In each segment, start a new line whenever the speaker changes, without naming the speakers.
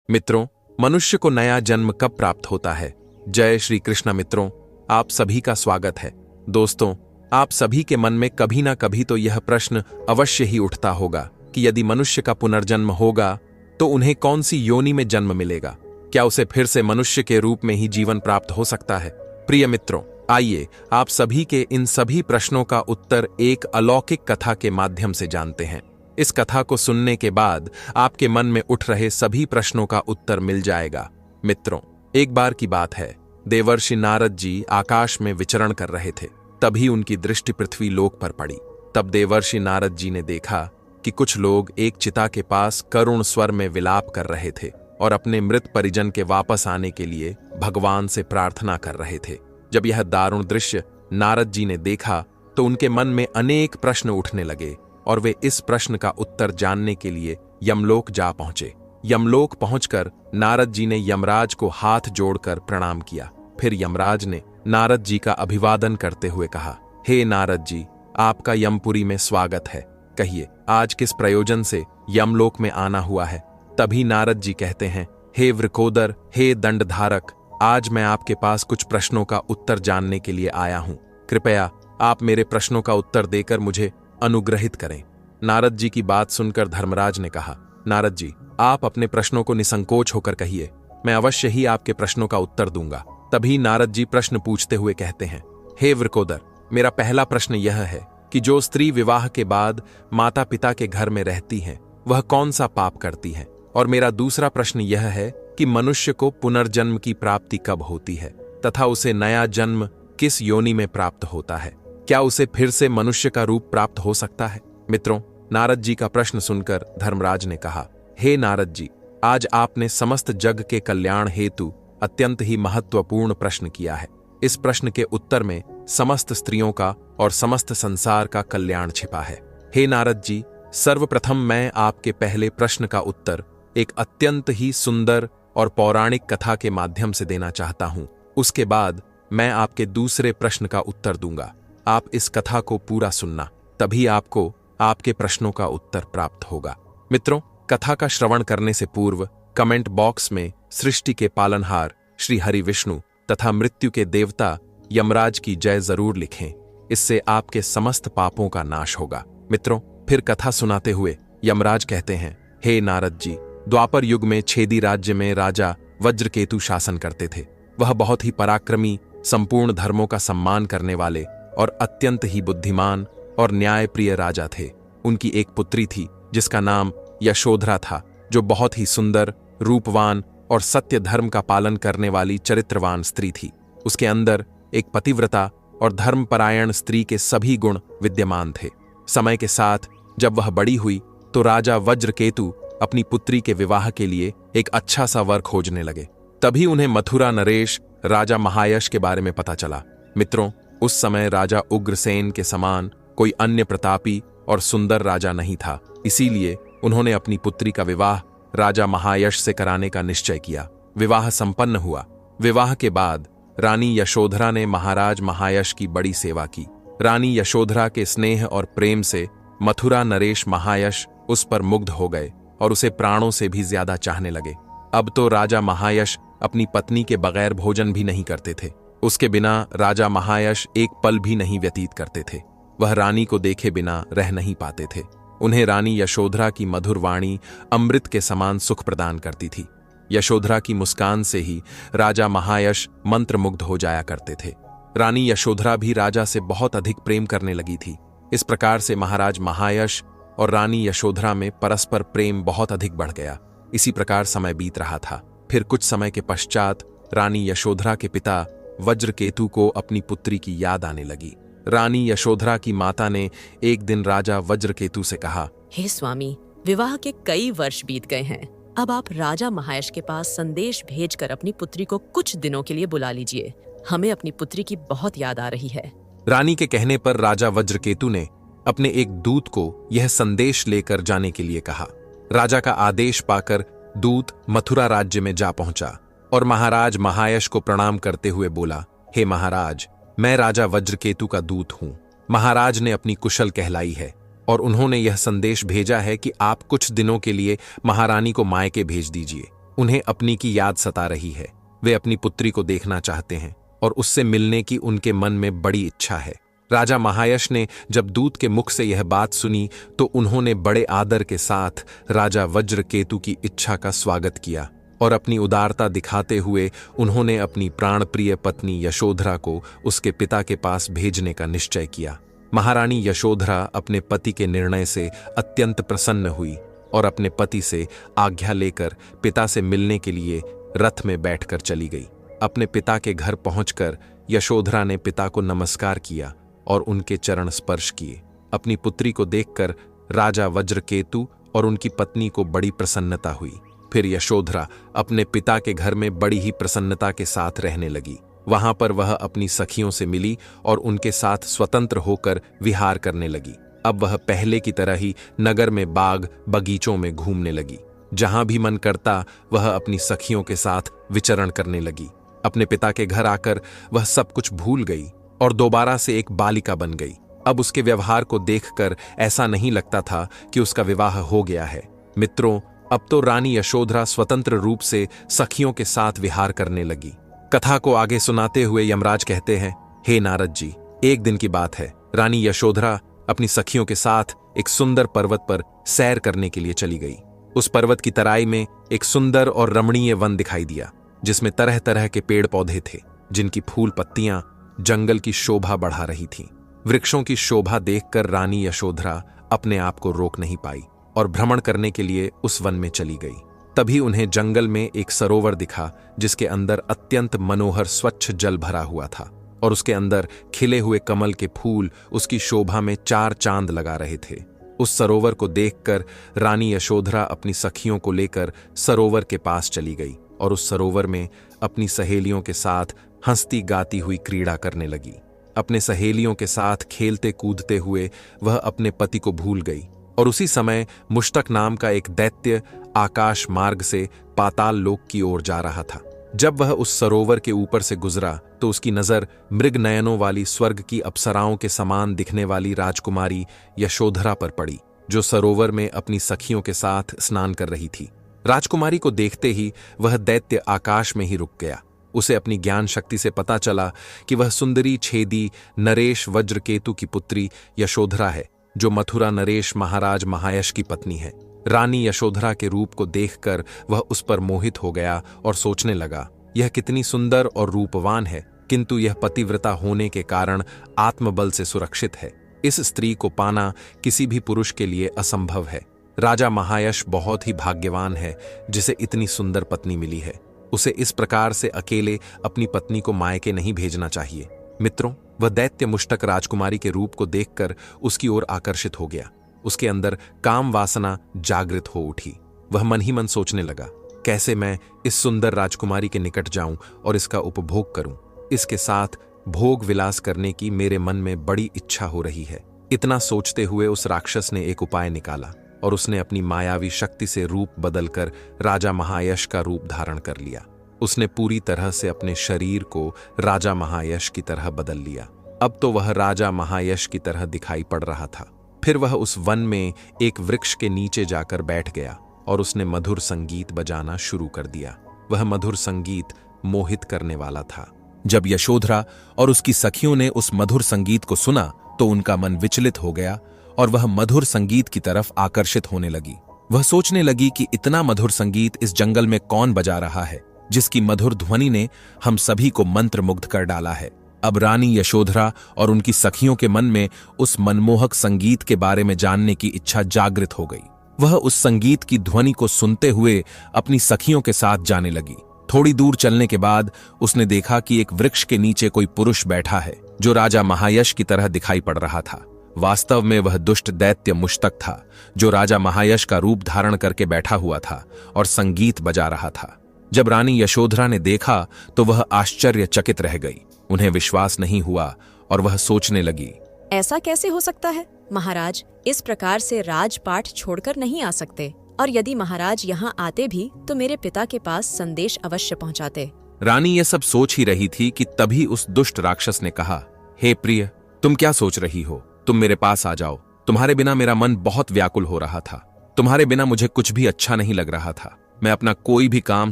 मित्रों, मनुष्य को नया जन्म कब प्राप्त होता है? जय श्री कृष्ण। मित्रों, आप सभी का स्वागत है। दोस्तों, आप सभी के मन में कभी ना कभी तो यह प्रश्न अवश्य ही उठता होगा कि यदि मनुष्य का पुनर्जन्म होगा तो उन्हें कौन सी योनि में जन्म मिलेगा? क्या उसे फिर से मनुष्य के रूप में ही जीवन प्राप्त हो सकता है? प्रिय मित्रों, आइए आप सभी के इन सभी प्रश्नों का उत्तर एक अलौकिक कथा के माध्यम से जानते हैं। इस कथा को सुनने के बाद आपके मन में उठ रहे सभी प्रश्नों का उत्तर मिल जाएगा। मित्रों, एक बार की बात है, देवर्षि नारद जी आकाश में विचरण कर रहे थे। तभी उनकी दृष्टि पृथ्वी लोक पर पड़ी। तब देवर्षि नारद जी ने देखा कि कुछ लोग एक चिता के पास करुण स्वर में विलाप कर रहे थे और अपने मृत परिजन के वापस आने के लिए भगवान से प्रार्थना कर रहे थे। जब यह दारुण दृश्य नारद जी ने देखा तो उनके मन में अनेक प्रश्न उठने लगे और वे इस प्रश्न का उत्तर जानने के लिए यमलोक जा पहुंचे। यमलोक पहुंचकर नारद जी ने यमराज को हाथ जोड़कर प्रणाम किया। फिर यमराज ने नारद जी का अभिवादन करते हुए कहा, हे नारद जी, आपका यमपुरी में स्वागत है। कहिए, आज किस प्रयोजन से यमलोक में आना हुआ है? तभी नारद जी कहते हैं, हे वृकोदर, हे दंडधारक, आज मैं आपके पास कुछ प्रश्नों का उत्तर जानने के लिए आया हूं। कृपया आप मेरे प्रश्नों का उत्तर देकर मुझे अनुग्रहित करें। नारद जी की बात सुनकर धर्मराज ने कहा, नारद जी, आप अपने प्रश्नों को निसंकोच होकर कहिए, मैं अवश्य ही आपके प्रश्नों का उत्तर दूंगा। तभी नारद जी प्रश्न पूछते हुए कहते हैं, हे वृकोदर, मेरा पहला प्रश्न यह है कि जो स्त्री विवाह के बाद माता पिता के घर में रहती है वह कौन सा पाप करती है? और मेरा दूसरा प्रश्न यह है कि मनुष्य को पुनर्जन्म की प्राप्ति कब होती है तथा उसे नया जन्म किस योनि में प्राप्त होता है? क्या उसे फिर से मनुष्य का रूप प्राप्त हो सकता है? मित्रों, नारद जी का प्रश्न सुनकर धर्मराज ने कहा, हे नारद जी, आज आपने समस्त जग के कल्याण हेतु अत्यंत ही महत्वपूर्ण प्रश्न किया है। इस प्रश्न के उत्तर में समस्त स्त्रियों का और समस्त संसार का कल्याण छिपा है। हे नारद जी, सर्वप्रथम मैं आपके पहले प्रश्न का उत्तर एक अत्यंत ही सुंदर और पौराणिक कथा के माध्यम से देना चाहता हूं। उसके बाद मैं आपके दूसरे प्रश्न का उत्तर दूंगा। आप इस कथा को पूरा सुनना, तभी आपको आपके प्रश्नों का उत्तर प्राप्त होगा। मित्रों, कथा का श्रवण करने से पूर्व कमेंट बॉक्स में सृष्टि के पालनहार श्री हरि विष्णु तथा मृत्यु के देवता यमराज की जय जरूर लिखें। इससे आपके समस्त पापों का नाश होगा। मित्रों, फिर कथा सुनाते हुए यमराज कहते हैं, हे नारद जी, द्वापर युग में छेदी राज्य में राजा वज्रकेतु शासन करते थे। वह बहुत ही पराक्रमी, संपूर्ण धर्मों का सम्मान करने वाले और अत्यंत ही बुद्धिमान और न्यायप्रिय राजा थे। उनकी एक पुत्री थी जिसका नाम यशोधरा था, जो बहुत ही सुंदर, रूपवान और सत्य धर्म का पालन करने वाली चरित्रवान स्त्री थी। उसके अंदर एक पतिव्रता और धर्मपरायण स्त्री के सभी गुण विद्यमान थे। समय के साथ जब वह बड़ी हुई तो राजा वज्रकेतु अपनी पुत्री के विवाह के लिए एक अच्छा सा वर खोजने लगे। तभी उन्हें मथुरा नरेश राजा महायश के बारे में पता चला। मित्रों, उस समय राजा उग्रसेन के समान कोई अन्य प्रतापी और सुंदर राजा नहीं था। इसीलिए उन्होंने अपनी पुत्री का विवाह राजा महायश से कराने का निश्चय किया। विवाह संपन्न हुआ। विवाह के बाद रानी यशोधरा ने महाराज महायश की बड़ी सेवा की। रानी यशोधरा के स्नेह और प्रेम से मथुरा नरेश महायश उस पर मुग्ध हो गए और उसे प्राणों से भी ज्यादा चाहने लगे। अब तो राजा महायश अपनी पत्नी के बगैर भोजन भी नहीं करते थे। उसके बिना राजा महायश एक पल भी नहीं व्यतीत करते थे। वह रानी को देखे बिना रह नहीं पाते थे। उन्हें रानी यशोधरा की मधुर वाणी अमृत के समान सुख प्रदान करती थी। यशोधरा की मुस्कान से ही राजा महायश मंत्रमुग्ध हो जाया करते थे। रानी यशोधरा भी राजा से बहुत अधिक प्रेम करने लगी थी। इस प्रकार से महाराज महायश और रानी यशोधरा में परस्पर प्रेम बहुत अधिक बढ़ गया। इसी प्रकार समय बीत रहा था। फिर कुछ समय के पश्चात रानी यशोधरा के पिता वज्रकेतु को अपनी पुत्री की याद आने लगी। रानी यशोधरा की माता ने एक दिन राजा वज्रकेतु से कहा,
हे स्वामी, विवाह के कई वर्ष बीत गए हैं। अब आप राजा महायश के पास संदेश भेजकर अपनी पुत्री को कुछ दिनों के लिए बुला लीजिए। हमें अपनी पुत्री की बहुत याद आ रही है।
रानी के कहने पर राजा वज्रकेतु ने अपने एक दूत को यह संदेश लेकर जाने के लिए कहा। राजा का आदेश पाकर दूत मथुरा राज्य में जा पहुंचा और महाराज महायश को प्रणाम करते हुए बोला, हे महाराज, मैं राजा वज्रकेतु का दूत हूं। महाराज ने अपनी कुशल कहलाई है और उन्होंने यह संदेश भेजा है कि आप कुछ दिनों के लिए महारानी को मायके भेज दीजिए। उन्हें अपनी की याद सता रही है। वे अपनी पुत्री को देखना चाहते हैं और उससे मिलने की उनके मन में बड़ी इच्छा है। राजा महायश ने जब दूत के मुख से यह बात सुनी तो उन्होंने बड़े आदर के साथ राजा वज्रकेतु की इच्छा का स्वागत किया और अपनी उदारता दिखाते हुए उन्होंने अपनी प्राणप्रिय पत्नी यशोधरा को उसके पिता के पास भेजने का निश्चय किया। महारानी यशोधरा अपने पति के निर्णय से अत्यंत प्रसन्न हुई और अपने पति से आज्ञा लेकर पिता से मिलने के लिए रथ में बैठकर चली गई। अपने पिता के घर पहुंचकर यशोधरा ने पिता को नमस्कार किया और उनके चरण स्पर्श किए। अपनी पुत्री को देखकर राजा वज्रकेतु और उनकी पत्नी को बड़ी प्रसन्नता हुई। फिर यशोधरा अपने पिता के घर में बड़ी ही प्रसन्नता के साथ रहने लगी। वहां पर वह अपनी सखियों से मिली और उनके साथ स्वतंत्र होकर विहार करने लगी। अब वह पहले की तरह ही नगर में बाग बगीचों में घूमने लगी। जहां भी मन करता वह अपनी सखियों के साथ विचरण करने लगी। अपने पिता के घर आकर वह सब कुछ भूल गई और दोबारा से एक बालिका बन गई। अब उसके व्यवहार को देखकर ऐसा नहीं लगता था कि उसका विवाह हो गया है। मित्रों, अब तो रानी यशोधरा स्वतंत्र रूप से सखियों के साथ विहार करने लगी। कथा को आगे सुनाते हुए यमराज कहते हैं, हे नारद जी, एक दिन की बात है। रानी यशोधरा अपनी सखियों के साथ एक सुंदर पर्वत पर सैर करने के लिए चली गई। उस पर्वत की तराई में एक सुंदर और रमणीय वन दिखाई दिया, जिसमें तरह तरह के पेड़ पौधे थे, जिनकी फूल पत्तियां जंगल की शोभा बढ़ा रही थीं। वृक्षों की शोभा देखकर रानी यशोधरा अपने आप को रोक नहीं पाई और भ्रमण करने के लिए उस वन में चली गई। तभी उन्हें जंगल में एक सरोवर दिखा, जिसके अंदर अत्यंत मनोहर स्वच्छ जल भरा हुआ था और उसके अंदर खिले हुए कमल के फूल उसकी शोभा में चार चांद लगा रहे थे। उस सरोवर को देखकर रानी यशोधरा अपनी सखियों को लेकर सरोवर के पास चली गई और उस सरोवर में अपनी सहेलियों के साथ हंसती गाती हुई क्रीड़ा करने लगी। अपने सहेलियों के साथ खेलते कूदते हुए वह अपने पति को भूल गई और उसी समय मुश्तक नाम का एक दैत्य आकाश मार्ग से पाताल लोक की ओर जा रहा था। जब वह उस सरोवर के ऊपर से गुजरा तो उसकी नजर मृग नयनों वाली स्वर्ग की अप्सराओं के समान दिखने वाली राजकुमारी यशोधरा पर पड़ी, जो सरोवर में अपनी सखियों के साथ स्नान कर रही थी। राजकुमारी को देखते ही वह दैत्य आकाश में ही रुक गया। उसे अपनी ज्ञान शक्ति से पता चला कि वह सुंदरी छेदी नरेश वज्रकेतु की पुत्री यशोधरा है, जो मथुरा नरेश महाराज महायश की पत्नी है। रानी यशोधरा के रूप को देखकर वह उस पर मोहित हो गया और सोचने लगा, यह कितनी सुंदर और रूपवान है, किंतु यह पतिव्रता होने के कारण आत्मबल से सुरक्षित है। इस स्त्री को पाना किसी भी पुरुष के लिए असंभव है। राजा महायश बहुत ही भाग्यवान है जिसे इतनी सुंदर पत्नी मिली है। उसे इस प्रकार से अकेले अपनी पत्नी को मायके नहीं भेजना चाहिए। मित्रों, वह दैत्य मुश्तक राजकुमारी के रूप को देखकर उसकी ओर आकर्षित हो गया। उसके अंदर काम वासना जागृत हो उठी। वह मन ही मन सोचने लगा, कैसे मैं इस सुंदर राजकुमारी के निकट जाऊं और इसका उपभोग करूं। इसके साथ भोग विलास करने की मेरे मन में बड़ी इच्छा हो रही है। इतना सोचते हुए उस राक्षस ने एक उपाय निकाला और उसने अपनी मायावी शक्ति से रूप बदलकर राजा महायश का रूप धारण कर लिया। उसने पूरी तरह से अपने शरीर को राजा महायश की तरह बदल लिया। अब तो वह राजा महायश की तरह दिखाई पड़ रहा था। फिर वह उस वन में एक वृक्ष के नीचे जाकर बैठ गया और उसने मधुर संगीत बजाना शुरू कर दिया। वह मधुर संगीत मोहित करने वाला था। जब यशोधरा और उसकी सखियों ने उस मधुर संगीत को सुना तो उनका मन विचलित हो गया और वह मधुर संगीत की तरफ आकर्षित होने लगी। वह सोचने लगी कि इतना मधुर संगीत इस जंगल में कौन बजा रहा है, जिसकी मधुर ध्वनि ने हम सभी को मंत्रमुग्ध कर डाला है। अब रानी यशोधरा और उनकी सखियों के मन में उस मनमोहक संगीत के बारे में जानने की इच्छा जागृत हो गई। वह उस संगीत की ध्वनि को सुनते हुए अपनी सखियों के साथ जाने लगी। थोड़ी दूर चलने के बाद उसने देखा कि एक वृक्ष के नीचे कोई पुरुष बैठा है, जो राजा महायश की तरह दिखाई पड़ रहा था। वास्तव में वह दुष्ट दैत्य मुश्तक था, जो राजा महायश का रूप धारण करके बैठा हुआ था और संगीत बजा रहा था। जब रानी यशोधरा ने देखा तो वह आश्चर्यचकित रह गई। उन्हें विश्वास नहीं हुआ और वह सोचने लगी,
ऐसा कैसे हो सकता है? महाराज इस प्रकार से राजपाट छोड़कर नहीं आ सकते, और यदि महाराज यहाँ आते भी तो मेरे पिता के पास संदेश अवश्य पहुँचाते।
रानी ये सब सोच ही रही थी कि तभी उस दुष्ट राक्षस ने कहा, हे प्रिय, तुम क्या सोच रही हो? तुम मेरे पास आ जाओ। तुम्हारे बिना मेरा मन बहुत व्याकुल हो रहा था। तुम्हारे बिना मुझे कुछ भी अच्छा नहीं लग रहा था। मैं अपना कोई भी काम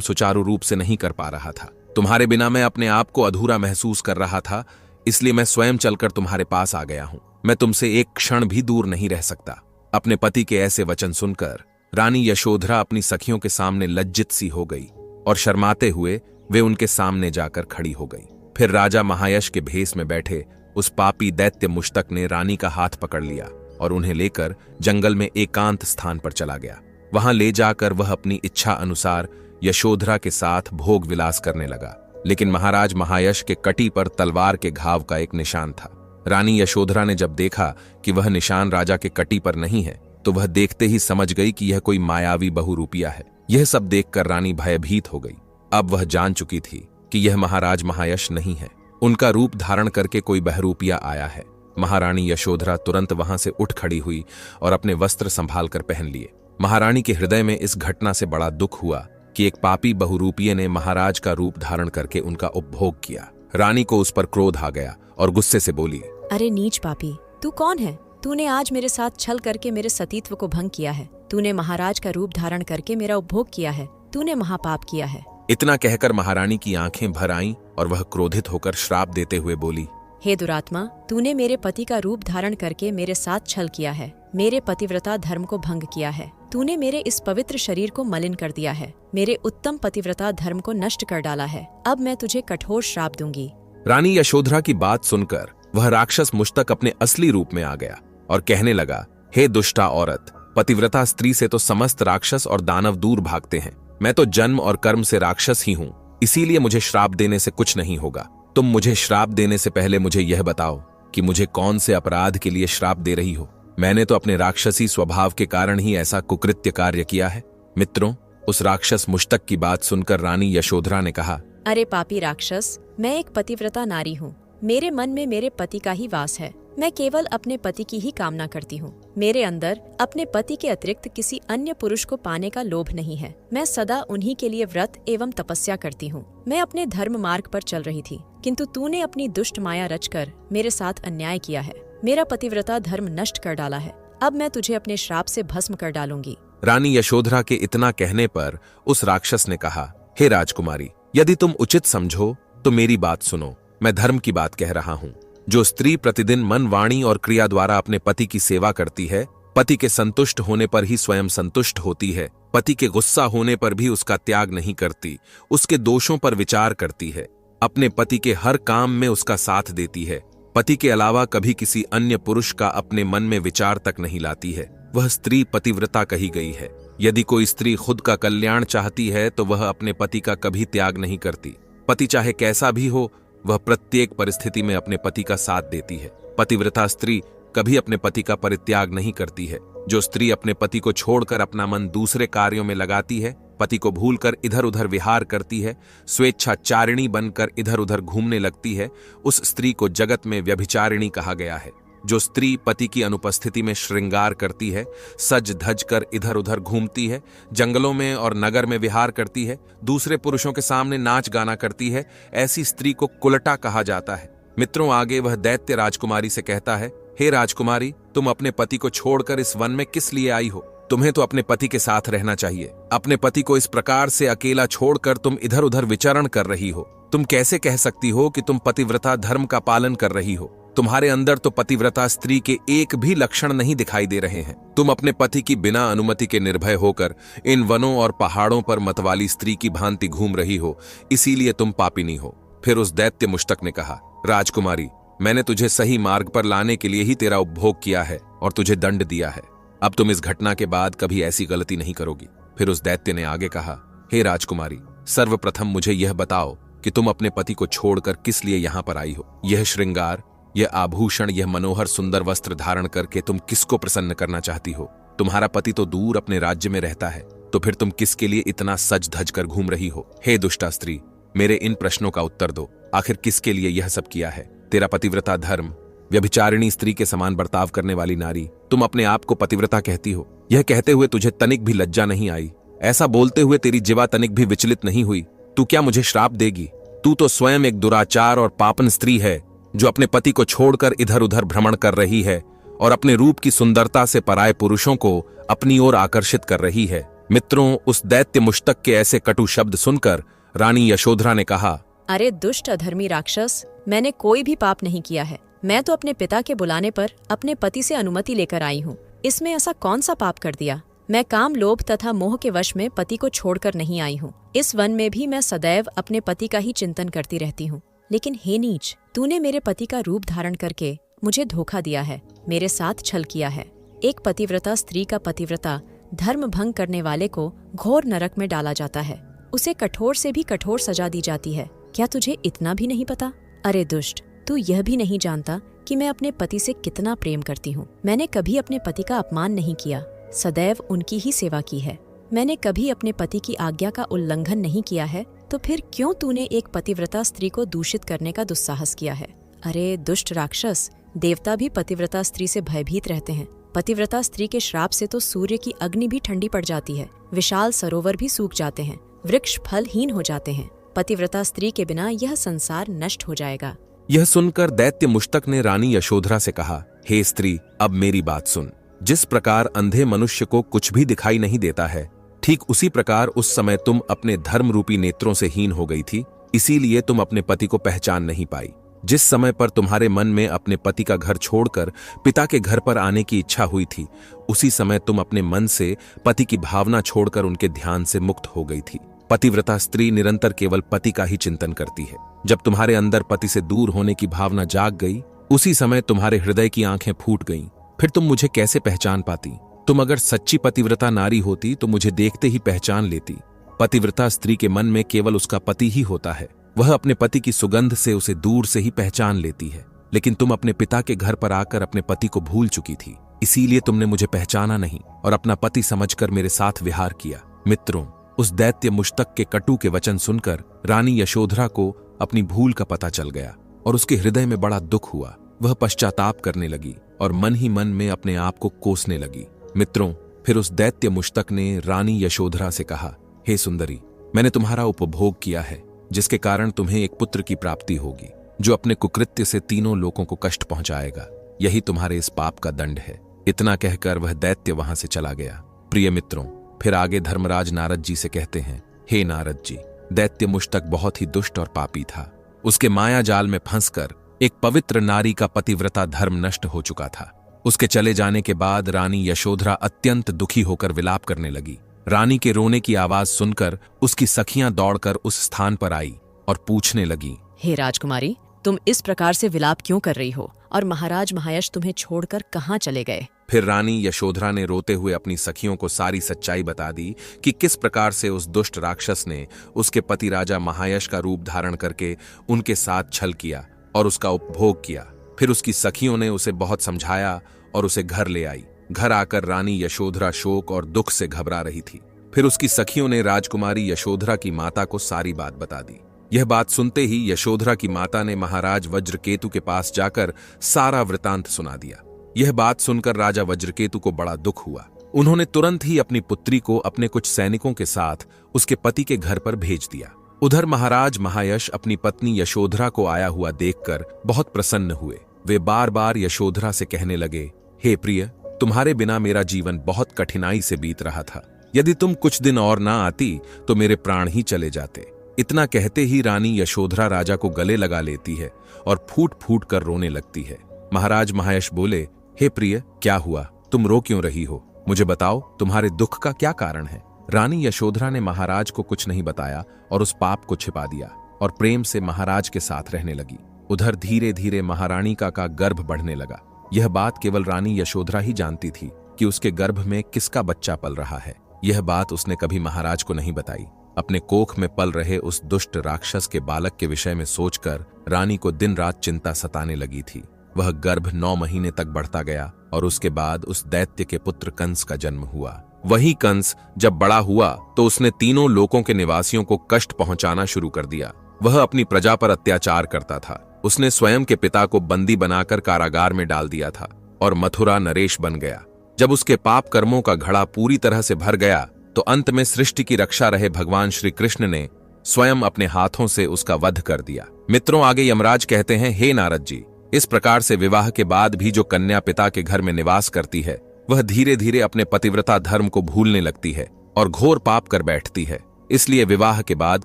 सुचारू रूप से नहीं कर पा रहा था। तुम्हारे बिना मैं अपने आप को अधूरा महसूस कर रहा था, इसलिए मैं स्वयं चलकर तुम्हारे पास आ गया हूं। मैं तुमसे एक क्षण भी दूर नहीं रह सकता। अपने पति के ऐसे वचन सुनकर रानी यशोधरा अपनी सखियों के सामने लज्जित सी हो गई और शर्माते हुए वे उनके सामने जाकर खड़ी हो गई। फिर राजा महायश के भेष में बैठे उस पापी दैत्य मुश्तक ने रानी का हाथ पकड़ लिया और उन्हें लेकर जंगल में एकांत स्थान पर चला गया। वहां ले जाकर वह अपनी इच्छा अनुसार यशोधरा के साथ भोग विलास करने लगा। लेकिन महाराज महायश के कटी पर तलवार के घाव का एक निशान था। रानी यशोधरा ने जब देखा कि वह निशान राजा के कटी पर नहीं है, तो वह देखते ही समझ गई कि यह कोई मायावी बहुरूपिया है। यह सब देखकर रानी भयभीत हो गई। अब वह जान चुकी थी कि यह महाराज महायश नहीं है, उनका रूप धारण करके कोई बहरूपिया आया है। महारानी यशोधरा तुरंत वहां से उठ खड़ी हुई और अपने वस्त्र संभाल कर पहन लिए। महारानी के हृदय में इस घटना से बड़ा दुख हुआ कि एक पापी बहुरूपिये ने महाराज का रूप धारण करके उनका उपभोग किया। रानी को उस पर क्रोध आ गया और गुस्से से बोली,
अरे नीच पापी, तू कौन है? तूने आज मेरे साथ छल करके मेरे सतीत्व को भंग किया है। तूने महाराज का रूप धारण करके मेरा उपभोग किया है। तूने महापाप किया है।
इतना कहकर महारानी की आंखें भर आईं और वह क्रोधित होकर श्राप देते हुए बोली,
हे दुरात्मा, तूने मेरे पति का रूप धारण करके मेरे साथ छल किया है, मेरे पतिव्रता धर्म को भंग किया है। तूने मेरे इस पवित्र शरीर को मलिन कर दिया है, मेरे उत्तम पतिव्रता धर्म को नष्ट कर डाला है। अब मैं तुझे कठोर श्राप दूंगी।
रानी यशोधरा की बात सुनकर वह राक्षस मुश्तक अपने असली रूप में आ गया और कहने लगा, हे दुष्टा औरत, पतिव्रता स्त्री से तो समस्त राक्षस और दानव दूर भागते हैं। मैं तो जन्म और कर्म से राक्षस ही हूं, इसीलिए मुझे श्राप देने से कुछ नहीं होगा। तुम मुझे श्राप देने से पहले मुझे यह बताओ कि मुझे कौन से अपराध के लिए श्राप दे रही हो। मैंने तो अपने राक्षसी स्वभाव के कारण ही ऐसा कुकृत्य कार्य किया है। मित्रों, उस राक्षस मुश्तक की बात सुनकर रानी यशोधरा ने कहा,
अरे पापी राक्षस, मैं एक पतिव्रता नारी हूँ। मेरे मन में मेरे पति का ही वास है। मैं केवल अपने पति की ही कामना करती हूँ। मेरे अंदर अपने पति के अतिरिक्त किसी अन्य पुरुष को पाने का लोभ नहीं है। मैं सदा उन्हीं के लिए व्रत एवं तपस्या करती हूँ। मैं अपने धर्म मार्ग पर चल रही थी, किंतु तूने अपनी दुष्ट माया रचकर मेरे साथ अन्याय किया है। मेरा पतिव्रता धर्म नष्ट कर डाला है। अब मैं तुझे अपने श्राप से भस्म कर डालूंगी।
रानी यशोधरा के इतना कहने पर उस राक्षस ने कहा, हे राजकुमारी, यदि तुम उचित समझो तो मेरी बात सुनो। मैं धर्म की बात कह रहा हूँ। जो स्त्री प्रतिदिन मन, वाणी और क्रिया द्वारा अपने पति की सेवा करती है, पति के संतुष्ट होने पर ही स्वयं संतुष्ट होती है, पति के गुस्सा होने पर भी उसका त्याग नहीं करती, उसके दोषों पर विचार करती है, अपने पति के हर काम में उसका साथ देती है, पति के अलावा कभी किसी अन्य पुरुष का अपने मन में विचार तक नहीं लाती है, वह स्त्री पतिव्रता कही गई है। यदि कोई स्त्री खुद का कल्याण चाहती है तो वह अपने पति का कभी त्याग नहीं करती। पति चाहे कैसा भी हो, वह प्रत्येक परिस्थिति में अपने पति का साथ देती है। पतिव्रता स्त्री कभी अपने पति का परित्याग नहीं करती है। जो स्त्री अपने पति को छोड़कर अपना मन दूसरे कार्यों में लगाती है, पति को भूलकर इधर उधर विहार करती है, स्वेच्छाचारिणी बनकर इधर उधर घूमने लगती है, उस स्त्री को जगत में व्यभिचारिणी कहा गया है। जो स्त्री पति की अनुपस्थिति में श्रृंगार करती है, सज धज कर इधर उधर घूमती है, जंगलों में और नगर में विहार करती है, दूसरे पुरुषों के सामने नाच गाना करती है, ऐसी स्त्री को कुलटा कहा जाता है। मित्रों, आगे वह दैत्य राजकुमारी से कहता है, हे राजकुमारी, तुम अपने पति को छोड़कर इस वन में किस लिए आई हो? तुम्हें तो अपने पति के साथ रहना चाहिए। अपने पति को इस प्रकार से अकेला छोड़कर तुम इधर उधर विचरण कर रही हो। तुम कैसे कह सकती हो कि तुम पतिव्रता धर्म का पालन कर रही हो? तुम्हारे अंदर तो पतिव्रता स्त्री के एक भी लक्षण नहीं दिखाई दे रहे हैं। तुम अपने पति की बिना अनुमति के निर्भय होकर इन वनों और पहाड़ों पर मतवाली स्त्री की भांति घूम रही हो, इसीलिए तुम पापिनी हो। फिर उस दैत्य मुश्तक ने कहा, राजकुमारी, मैंने तुझे सही मार्ग पर लाने के लिए ही तेरा उपभोग किया है और तुझे दंड दिया है। अब तुम इस घटना के बाद कभी ऐसी गलती नहीं करोगी। फिर उस दैत्य ने आगे कहा, हे राजकुमारी, सर्वप्रथम मुझे यह बताओ कि तुम अपने पति को छोड़कर किस लिए यहाँ पर आई हो? यह श्रृंगार, यह आभूषण, यह मनोहर सुंदर वस्त्र धारण करके तुम किसको प्रसन्न करना चाहती हो? तुम्हारा पति तो दूर अपने राज्य में रहता है, तो फिर तुम किसके लिए इतना सज धज कर घूम रही हो? हे दुष्टा स्त्री, मेरे इन प्रश्नों का उत्तर दो। आखिर किसके लिए यह सब किया है? तेरा पतिव्रता धर्म, व्यभिचारिणी स्त्री के समान बर्ताव करने वाली नारी, तुम अपने आप को पतिव्रता कहती हो। यह कहते हुए तुझे तनिक भी लज्जा नहीं आई? ऐसा बोलते हुए तेरी जिवा तनिक भी विचलित नहीं हुई? तू क्या मुझे श्राप देगी? तू तो स्वयं एक दुराचार और पापन स्त्री है, जो अपने पति को छोड़कर इधर उधर भ्रमण कर रही है और अपने रूप की सुंदरता से पराये पुरुषों को अपनी ओर आकर्षित कर रही है। मित्रों, उस दैत्य मुश्तक के ऐसे कटु शब्द सुनकर रानी यशोधरा ने कहा,
अरे दुष्ट अधर्मी राक्षस, मैंने कोई भी पाप नहीं किया है। मैं तो अपने पिता के बुलाने पर अपने पति से अनुमति लेकर आई हूँ। इसमें ऐसा कौन सा पाप कर दिया? मैं काम, लोभ तथा मोह के वश में पति को छोड़कर नहीं आई हूँ। इस वन में भी मैं सदैव अपने पति का ही चिंतन करती रहती हूँ। लेकिन हे नीच, तूने मेरे पति का रूप धारण करके मुझे धोखा दिया है, मेरे साथ छल किया है। एक पतिव्रता स्त्री का पतिव्रता धर्म भंग करने वाले को घोर नरक में डाला जाता है। उसे कठोर से भी कठोर सजा दी जाती है। क्या तुझे इतना भी नहीं पता? अरे दुष्ट, तू यह भी नहीं जानता कि मैं अपने पति से कितना प्रेम करती हूँ। मैंने कभी अपने पति का अपमान नहीं किया, सदैव उनकी ही सेवा की है। मैंने कभी अपने पति की आज्ञा का उल्लंघन नहीं किया है, तो फिर क्यों तूने एक पतिव्रता स्त्री को दूषित करने का दुस्साहस किया है? अरे दुष्ट राक्षस, देवता भी पतिव्रता स्त्री से भयभीत रहते हैं। पतिव्रता स्त्री के श्राप से तो सूर्य की अग्नि भी ठंडी पड़ जाती है, विशाल सरोवर भी सूख जाते हैं, वृक्ष फलहीन हो जाते हैं। पतिव्रता स्त्री के बिना यह संसार नष्ट हो जाएगा।
यह सुनकर दैत्य मुश्तक ने रानी यशोधरा से कहा, हे स्त्री, अब मेरी बात सुन। जिस प्रकार अंधे मनुष्य को कुछ भी दिखाई नहीं देता है, ठीक उसी प्रकार उस समय तुम अपने धर्म रूपी नेत्रों से हीन हो गई थी। इसीलिए तुम अपने पति को पहचान नहीं पाई। जिस समय पर तुम्हारे मन में अपने पति का घर छोड़कर पिता के घर पर आने की इच्छा हुई थी, उसी समय तुम अपने मन से पति की भावना छोड़कर उनके ध्यान से मुक्त हो गई थी। पतिव्रता स्त्री निरंतर केवल पति का ही चिंतन करती है। जब तुम्हारे अंदर पति से दूर होने की भावना जाग गई, उसी समय तुम्हारे हृदय की आंखें फूट गईं। फिर तुम मुझे कैसे पहचान पाती? तुम अगर सच्ची पतिव्रता नारी होती तो मुझे देखते ही पहचान लेती। पतिव्रता स्त्री के मन में केवल उसका पति ही होता है। वह अपने पति की सुगंध से उसे दूर से ही पहचान लेती है। लेकिन तुम अपने पिता के घर पर आकर अपने पति को भूल चुकी थी। इसीलिए तुमने मुझे पहचाना नहीं और अपना पति समझकर मेरे साथ विहार किया। मित्रों, उस दैत्य मुश्तक के कटु के वचन सुनकर रानी यशोधरा को अपनी भूल का पता चल गया और उसके हृदय में बड़ा दुख हुआ। वह पश्चाताप करने लगी और मन ही मन में अपने आप को कोसने लगी। मित्रों, फिर उस दैत्य मुश्तक ने रानी यशोधरा से कहा, हे सुंदरी, मैंने तुम्हारा उपभोग किया है, जिसके कारण तुम्हें एक पुत्र की प्राप्ति होगी, जो अपने कुकृत्य से तीनों लोगों को कष्ट पहुंचाएगा। यही तुम्हारे इस पाप का दंड है। इतना कहकर वह दैत्य वहां से चला गया। प्रिय मित्रों, फिर आगे धर्मराज नारद जी से कहते हैं, हे नारद जी, दैत्य मुश्तक बहुत ही दुष्ट और पापी था। उसके माया जाल में फंसकर एक पवित्र नारी का पतिव्रता धर्म नष्ट हो चुका था। उसके चले जाने के बाद रानी यशोधरा अत्यंत दुखी होकर विलाप करने लगी। रानी के रोने की आवाज सुनकर उसकी सखियां दौड़कर उस स्थान पर आई और पूछने लगी,
हे राजकुमारी, तुम इस प्रकार से विलाप क्यों कर रही हो और महाराज महायश तुम्हें छोड़कर कहाँ चले गए?
फिर रानी यशोधरा ने रोते हुए अपनी सखियों को सारी सच्चाई बता दी कि किस प्रकार से उस दुष्ट राक्षस ने उसके पति राजा महायश का रूप धारण करके उनके साथ छल किया और उसका उपभोग किया। फिर उसकी सखियों ने उसे बहुत समझाया और उसे घर ले आई। घर आकर रानी यशोधरा शोक और दुख से घबरा रही थी। फिर उसकी सखियों ने राजकुमारी यशोधरा की माता को सारी बात बता दी। यह बात सुनते ही यशोधरा की माता ने महाराज वज्रकेतु के पास जाकर सारा वृतांत सुना दिया। यह बात सुनकर राजा वज्रकेतु को बड़ा दुख हुआ। उन्होंने तुरंत ही अपनी पुत्री को अपने कुछ सैनिकों के साथ उसके पति के घर पर भेज दिया। उधर महाराज महायश अपनी पत्नी यशोधरा को आया हुआ देखकर बहुत प्रसन्न हुए। वे बार बार यशोधरा से कहने लगे, हे प्रिय, तुम्हारे बिना मेरा जीवन बहुत कठिनाई से बीत रहा था। यदि तुम कुछ दिन और ना आती तो मेरे प्राण ही चले जाते। इतना कहते ही रानी यशोधरा राजा को गले लगा लेती है और फूट फूट कर रोने लगती है। महाराज महायश बोले, हे प्रिय, क्या हुआ? तुम रो क्यों रही हो? मुझे बताओ, तुम्हारे दुख का क्या कारण है? रानी यशोधरा ने महाराज को कुछ नहीं बताया और उस पाप को छिपा दिया और प्रेम से महाराज के साथ रहने लगी। उधर धीरे धीरे महारानी का गर्भ बढ़ने लगा। यह बात केवल रानी यशोधरा ही जानती थी कि उसके गर्भ में किसका बच्चा पल रहा है। यह बात उसने कभी महाराज को नहीं बताई। अपने कोख में पल रहे उस दुष्ट राक्षस के बालक के विषय में सोचकर रानी को दिन रात चिंता सताने लगी थी। वह गर्भ 9 महीने तक बढ़ता गया और उसके बाद उस दैत्य के पुत्र कंस का जन्म हुआ। वही कंस जब बड़ा हुआ तो उसने तीनों लोकों के निवासियों को कष्ट पहुंचाना शुरू कर दिया। वह अपनी प्रजा पर अत्याचार करता था। उसने स्वयं के पिता को बंदी बनाकर कारागार में डाल दिया था और मथुरा नरेश बन गया। जब उसके पाप कर्मों का घड़ा पूरी तरह से भर गया तो अंत में सृष्टि की रक्षा रहे भगवान श्री कृष्ण ने स्वयं अपने हाथों से उसका वध कर दिया। मित्रों, आगे यमराज कहते हैं, हे नारद जी, इस प्रकार से विवाह के बाद भी जो कन्या पिता के घर में निवास करती है, वह धीरे धीरे अपने पतिव्रता धर्म को भूलने लगती है और घोर पाप कर बैठती है। इसलिए विवाह के बाद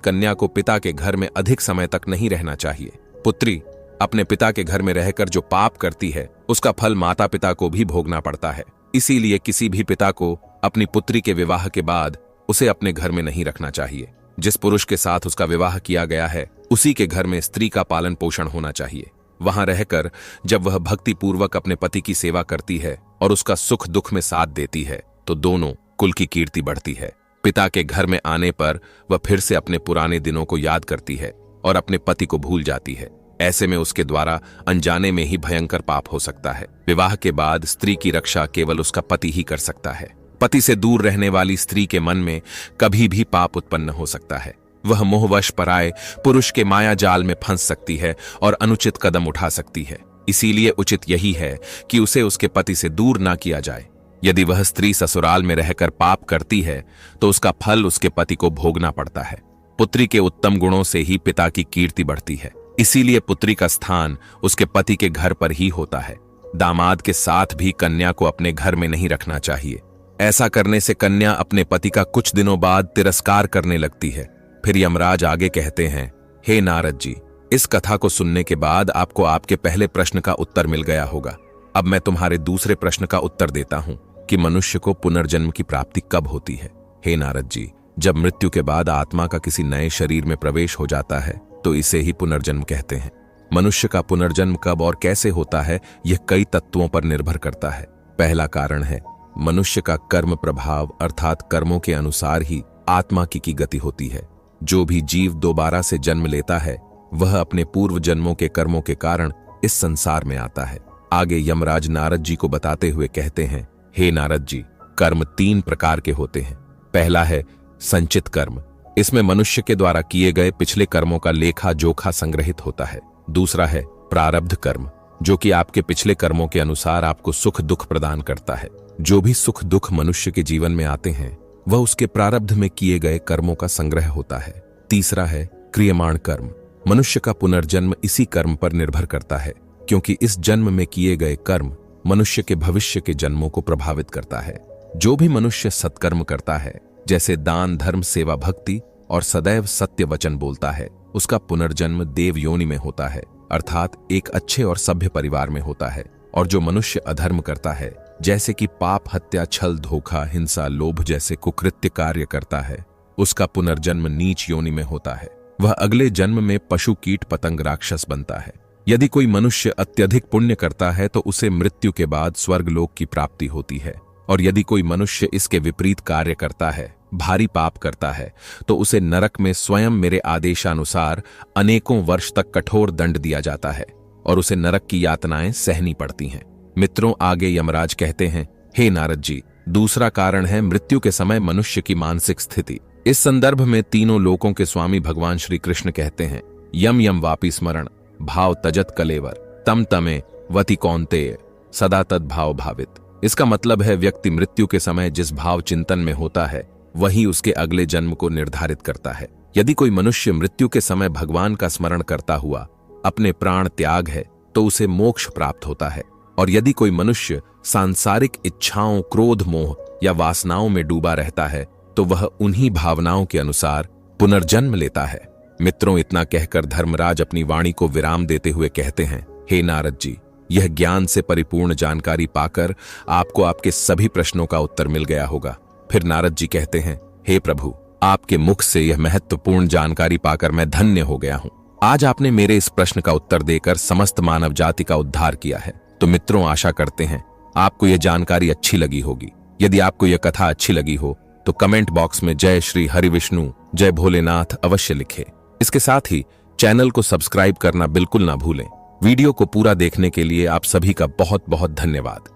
कन्या को पिता के घर में अधिक समय तक नहीं रहना चाहिए। पुत्री अपने पिता के घर में रहकर जो पाप करती है उसका फल माता पिता को भी भोगना पड़ता है। इसीलिए किसी भी पिता को अपनी पुत्री के विवाह के बाद उसे अपने घर में नहीं रखना चाहिए। जिस पुरुष के साथ उसका विवाह किया गया है उसी के घर में स्त्री का पालन पोषण होना चाहिए। वहां रहकर जब वह भक्ति पूर्वक अपने पति की सेवा करती है और उसका सुख दुख में साथ देती है तो दोनों कुल की कीर्ति बढ़ती है। पिता के घर में आने पर वह फिर से अपने पुराने दिनों को याद करती है और अपने पति को भूल जाती है। ऐसे में उसके द्वारा अनजाने में ही भयंकर पाप हो सकता है। विवाह के बाद स्त्री की रक्षा केवल उसका पति ही कर सकता है। पति से दूर रहने वाली स्त्री के मन में कभी भी पाप उत्पन्न हो सकता है। वह मोहवश पराये पुरुष के माया जाल में फंस सकती है और अनुचित कदम उठा सकती है। इसीलिए उचित यही है कि उसे उसके पति से दूर ना किया जाए। यदि वह स्त्री ससुराल में रहकर पाप करती है तो उसका फल उसके पति को भोगना पड़ता है। पुत्री के उत्तम गुणों से ही पिता की कीर्ति बढ़ती है। इसीलिए पुत्री का स्थान उसके पति के घर पर ही होता है। दामाद के साथ भी कन्या को अपने घर में नहीं रखना चाहिए। ऐसा करने से कन्या अपने पति का कुछ दिनों बाद तिरस्कार करने लगती है। फिर यमराज आगे कहते हैं, हे नारद जी, इस कथा को सुनने के बाद आपको आपके पहले प्रश्न का उत्तर मिल गया होगा। अब मैं तुम्हारे दूसरे प्रश्न का उत्तर देता हूं कि मनुष्य को पुनर्जन्म की प्राप्ति कब होती है। हे नारद जी, जब मृत्यु के बाद आत्मा का किसी नए शरीर में प्रवेश हो जाता है तो इसे ही पुनर्जन्म कहते हैं। मनुष्य का पुनर्जन्म कब और कैसे होता है यह कई तत्वों पर निर्भर करता है। पहला कारण है मनुष्य का कर्म प्रभाव, अर्थात कर्मों के अनुसार ही आत्मा की गति होती है। जो भी जीव दोबारा से जन्म लेता है वह अपने पूर्व जन्मों के कर्मों के कारण इस संसार में आता है। आगे यमराज नारद जी को बताते हुए कहते हैं, हे नारद जी, कर्म 3 प्रकार के होते हैं। पहला है संचित कर्म। इसमें मनुष्य के द्वारा किए गए पिछले कर्मों का लेखा जोखा संग्रहित होता है। दूसरा है प्रारब्ध कर्म, जो कि आपके पिछले कर्मों के अनुसार आपको सुख दुख प्रदान करता है। जो भी सुख दुख मनुष्य के जीवन में आते हैं वह उसके प्रारब्ध में किए गए कर्मों का संग्रह होता है। तीसरा है क्रियमाण कर्म। मनुष्य का पुनर्जन्म इसी कर्म पर निर्भर करता है, क्योंकि इस जन्म में किए गए कर्म मनुष्य के भविष्य के जन्मों को प्रभावित करता है। जो भी मनुष्य सत्कर्म करता है, जैसे दान धर्म सेवा भक्ति और सदैव सत्य वचन बोलता है, उसका पुनर्जन्म देव योनि में होता है, अर्थात एक अच्छे और सभ्य परिवार में होता है। और जो मनुष्य अधर्म करता है, जैसे कि पाप, हत्या, छल, धोखा, हिंसा, लोभ जैसे कुकृत्य कार्य करता है, उसका पुनर्जन्म नीच योनि में होता है। वह अगले जन्म में पशु, कीट, पतंग, राक्षस बनता है। यदि कोई मनुष्य अत्यधिक पुण्य करता है तो उसे मृत्यु के बाद स्वर्गलोक की प्राप्ति होती है, और यदि कोई मनुष्य इसके विपरीत कार्य करता है, भारी पाप करता है, तो उसे नरक में स्वयं मेरे आदेशानुसार अनेकों वर्ष तक कठोर दंड दिया जाता है और उसे नरक की यातनाएं सहनी पड़ती हैं। मित्रों, आगे यमराज कहते हैं, हे नारद जी, दूसरा कारण है मृत्यु के समय मनुष्य की मानसिक स्थिति। इस संदर्भ में तीनों लोकों के स्वामी भगवान श्री कृष्ण कहते हैं, यम यम वापि स्मरण भाव तजत कलेवर तम तमे वति कौन्तेय सदा तद भाव भावित। इसका मतलब है व्यक्ति मृत्यु के समय जिस भाव चिंतन में होता है वही उसके अगले जन्म को निर्धारित करता है। यदि कोई मनुष्य मृत्यु के समय भगवान का स्मरण करता हुआ अपने प्राण त्याग है तो उसे मोक्ष प्राप्त होता है, और यदि कोई मनुष्य सांसारिक इच्छाओं, क्रोध, मोह या वासनाओं में डूबा रहता है तो वह उन्हीं भावनाओं के अनुसार पुनर्जन्म लेता है। मित्रों, इतना कहकर धर्मराज अपनी वाणी को विराम देते हुए कहते हैं, हे नारद जी, यह ज्ञान से परिपूर्ण जानकारी पाकर आपको आपके सभी प्रश्नों का उत्तर मिल गया होगा। फिर नारद जी कहते हैं, हे प्रभु, आपके मुख से यह महत्वपूर्ण जानकारी पाकर मैं धन्य हो गया हूं। आज आपने मेरे इस प्रश्न का उत्तर देकर समस्त मानव जाति का उद्धार किया है। तो मित्रों, आशा करते हैं आपको यह जानकारी अच्छी लगी होगी। यदि आपको यह कथा अच्छी लगी हो तो कमेंट बॉक्स में जय श्री हरि विष्णु, जय भोलेनाथ अवश्य लिखें। इसके साथ ही चैनल को सब्सक्राइब करना बिल्कुल ना भूलें। वीडियो को पूरा देखने के लिए आप सभी का बहुत बहुत धन्यवाद।